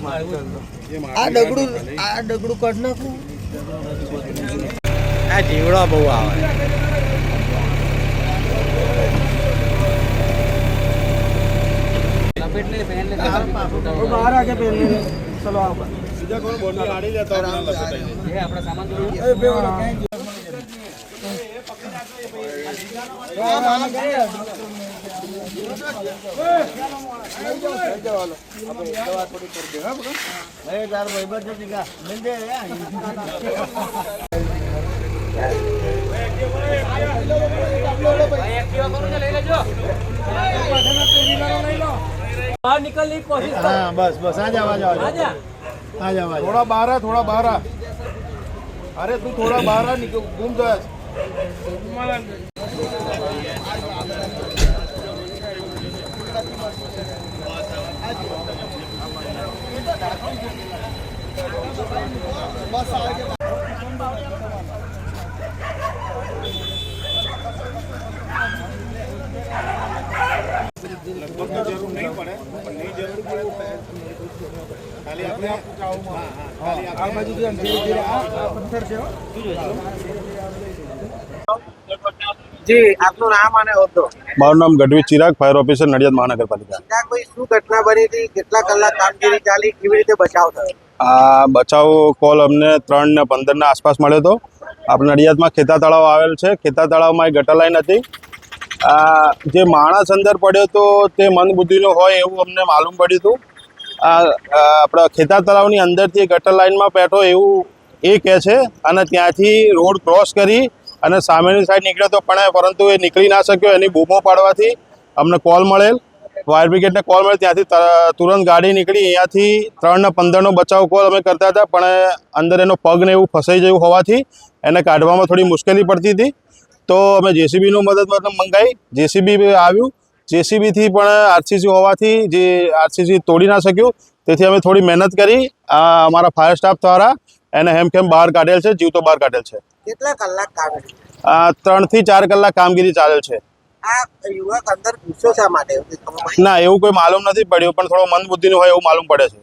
આ ડગડું કાઢ નાખું. આ જીવડો બહુ આવે. બહાર આગે પહેલે ચલો આવો. બીજા કોણ બોડી આડી જતો આપણા સામાન बाहर निकलने की कोशिश कर. हाँ बस बस आ जाओ थोड़ा बाहर आ. अरे तू थोड़ा बाहर आ, निकल घूम तो लगभग जरूर नहीं पड़े, नहीं जरूर खाली अपने आ बाजू से धीरे पत्थर से જી આપનું નામ અને હોદ્દો. મારું નામ ગઢવી ચિરાગ, ફાયર ઓફિસર નડિયાદ મહાનગરપાલિકા. ભાઈ શું ઘટના બની હતી, કેટલા કલાક કામગીરી ચાલી, કેવી રીતે બચાવ થયો? આ બચાવ કોલ અમને 3:15 આસપાસ મળ્યો હતો. આપણે નડિયાદમાં ખેતા તળાવ આવેલ છે. ખેતા તળાવમાં એક ગટર લાઈન હતી. જે માણસ અંદર પડ્યો તો તે મંદબુદ્ધિનો હોય એવું અમને માલુમ પડ્યું હતું. આપણા ખેતા તળાવની અંદરથી ગટર લાઈનમાં બેઠો એવું એ કહે છે, અને ત્યાંથી રોડ ક્રોસ કરી અને સામેની સાઈડ નીકળ્યો તો પણ પરંતુ એ નીકળી ના શક્યો. એની બૂમો પાડવાથી અમને કોલ મળેલ, ફાયર બ્રિગેડને કોલ મળે. ત્યાંથી તુરંત ગાડી નીકળી. અહીંયાથી 3:15નો બચાવ કોલ અમે કરતા હતા, પણ અંદર એનો પગ ને એવું ફસાઈ ગયું હોવાથી એને કાઢવામાં થોડી મુશ્કેલી પડતી હતી. તો અમે જેસીબીનું મદદ મંગાવી. જેસીબી આવ્યું. જેસીબીથી પણ આરસીસી હોવાથી જે આરસીસી તોડી ના શક્યું, તેથી અમે થોડી મહેનત કરી. અમારા ફાયર સ્ટાફ દ્વારા એને હેમખેમ બહાર કાઢેલ છે, જીવતો બહાર કાઢેલ છે. કેટલા કલાક કામ? 3 થી 4 કલાક કામગીરી ચાલેલ છે. આ યુવક અંદર ઘૂસ્યો શા માટે? ના, એવું કોઈ માલુમ નથી પડ્યું, પણ થોડો મંદબુદ્ધિનો હોય એવું માલુમ પડે છે.